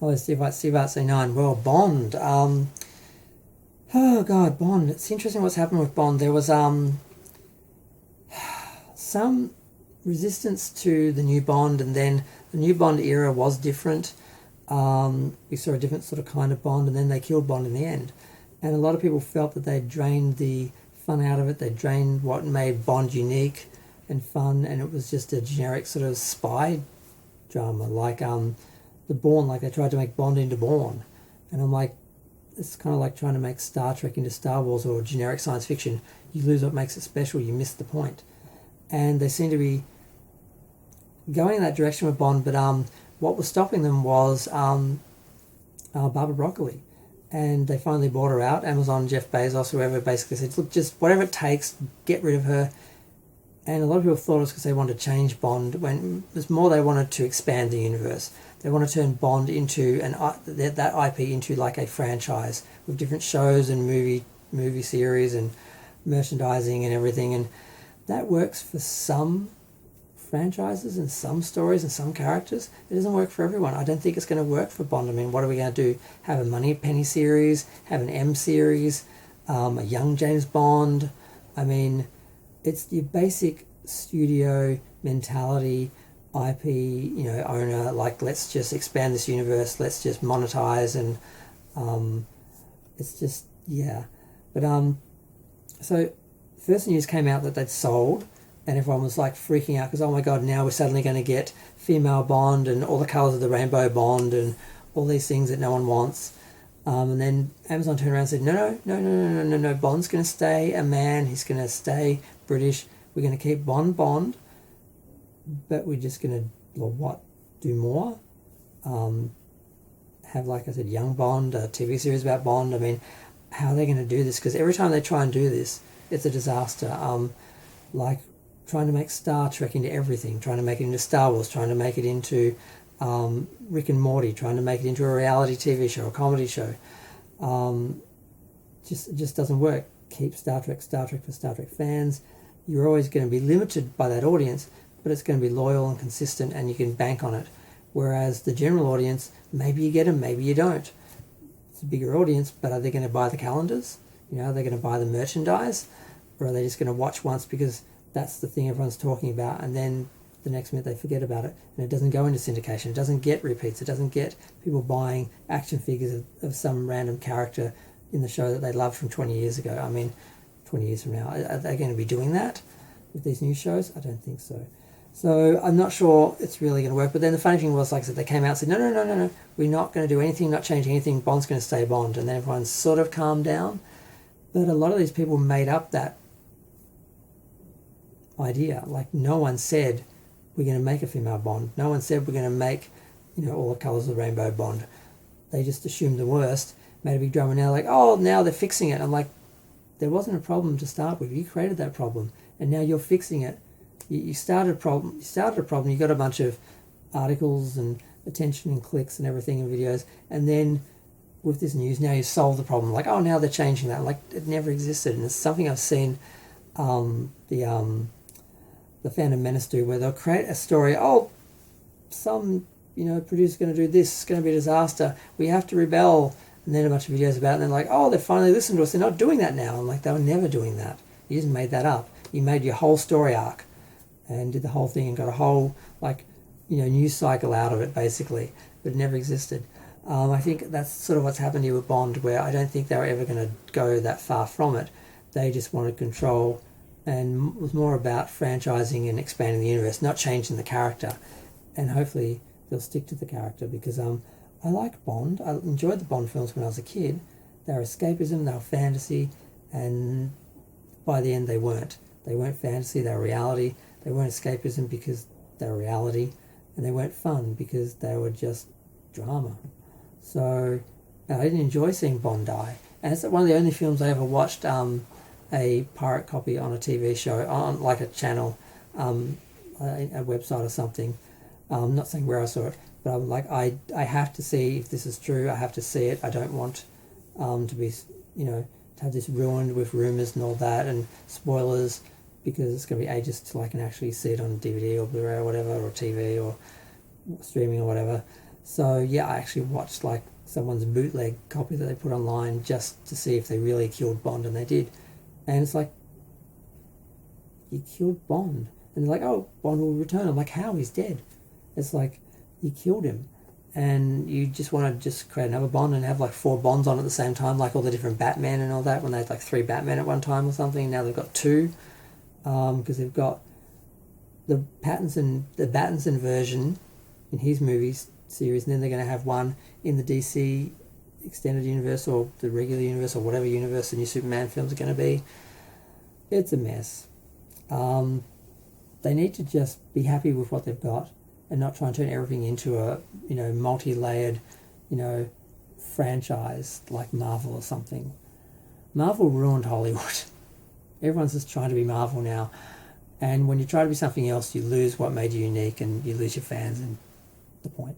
Hello, Steve Arts 9. Well, Bond. Oh God, Bond. It's interesting what's happened with Bond. There was some resistance to the new Bond, and then the new Bond era was different. We saw a different sort of kind of Bond, and then they killed Bond in the end. And a lot of people felt that they drained the fun out of it. They drained what made Bond unique and fun, and it was just a generic sort of spy drama, like the Bourne. Like they tried to make Bond into Bourne, and I'm like, it's kind of like trying to make Star Trek into Star Wars or generic science fiction. You lose what makes it special. You miss the point. And they seem to be going in that direction with Bond, but what was stopping them was Barbara Broccoli. And they finally bought her out. Amazon, Jeff Bezos, whoever, basically said, look, just whatever it takes, get rid of her. And a lot of people thought it was because they wanted to change Bond, when it was more they wanted to expand the universe. They want to turn Bond into that IP into like a franchise with different shows and movie series and merchandising and everything. And that works for some franchises and some stories and some characters. It doesn't work for everyone. I don't think it's going to work for Bond. I mean, what are we going to do? Have a Moneypenny series? Have an M series? A young James Bond? I mean, it's your basic studio mentality, IP, owner, like, let's just expand this universe, let's just monetize, and it's just, yeah. But so first news came out that they'd sold, and everyone was like freaking out because, oh my God, now we're suddenly going to get female Bond and all the colours of the rainbow Bond and all these things that no one wants. And then Amazon turned around and said, no, Bond's going to stay a man, he's going to stay British, we're going to keep Bond, but we're just going to, do more? Have, like I said, young Bond, a TV series about Bond. I mean, how are they going to do this? Because every time they try and do this, it's a disaster. Like trying to make Star Trek into everything, trying to make it into Star Wars, trying to make it into Rick and Morty, trying to make it into a reality TV show, a comedy show. Just doesn't work. Keep Star Trek for Star Trek fans. You're always going to be limited by that audience, but it's going to be loyal and consistent, and you can bank on it. Whereas the general audience, maybe you get them, maybe you don't. It's a bigger audience, but are they going to buy the calendars? Are they going to buy the merchandise? Or are they just going to watch once because that's the thing everyone's talking about, and then the next minute they forget about it, and it doesn't go into syndication, it doesn't get repeats, it doesn't get people buying action figures of some random character in the show that they loved from 20 years ago. I mean, 20 years from now, are they going to be doing that with these new shows? I don't think so. So I'm not sure it's really going to work. But then the funny thing was, like I said, they came out and said, no, we're not going to do anything, not change anything, Bond's going to stay Bond. And then everyone sort of calmed down. But a lot of these people made up that idea. Like, no one said we're going to make a female Bond. No one said we're going to make, all the colours of the rainbow Bond. They just assumed the worst, made a big drama. Now, like, oh, now they're fixing it. I'm like, there wasn't a problem to start with. You created that problem, and now you're fixing it. You started a problem. You got a bunch of articles and attention and clicks and everything and videos, and then with this news, now you solve the problem. Like, oh, now they're changing that. Like, it never existed, and it's something I've seen the Phantom Menace do, where they'll create a story. Oh, some producer's going to do this. It's going to be a disaster. We have to rebel. And then a bunch of videos about it, and they're like, oh, they finally listened to us. They're not doing that now. I'm like, they were never doing that. You just made that up. You made your whole story arc and did the whole thing and got a whole, news cycle out of it, basically. But it never existed. I think that's sort of what's happened here with Bond, where I don't think they were ever going to go that far from it. They just wanted control, and was more about franchising and expanding the universe, not changing the character. And hopefully they'll stick to the character, because I like Bond. I enjoyed the Bond films when I was a kid. They were escapism, they were fantasy, and by the end they weren't. They weren't fantasy, they were reality. They weren't escapism because they were reality, and they weren't fun because they were just drama. So I didn't enjoy seeing Bond die. And it's one of the only films I ever watched a pirate copy on a TV show, on like a channel, a website or something. I'm not saying where I saw it, but I'm like, I have to see if this is true. I have to see it. I don't want to be, to have this ruined with rumours and all that and spoilers, because it's going to be ages till I can actually see it on DVD or Blu-ray or whatever, or TV or streaming or whatever. So yeah, I actually watched like someone's bootleg copy that they put online just to see if they really killed Bond, and they did. And it's like, you killed Bond, and they're like, oh, Bond will return. I'm like, how? He's dead. It's like, you killed him, and you just want to just create another Bond and have like 4 Bonds on at the same time, like all the different Batman and all that. When they had like 3 Batman at one time or something, now they've got 2, because they've got the Pattinson version in his movies series, and then they're going to have one in the DC extended universe or the regular universe or whatever universe the new Superman films are going to be. It's a mess. They need to just be happy with what they've got and not try and turn everything into a multi-layered franchise like Marvel or something. Marvel ruined Hollywood. Everyone's just trying to be Marvel now, and when you try to be something else, you lose what made you unique and you lose your fans and the point.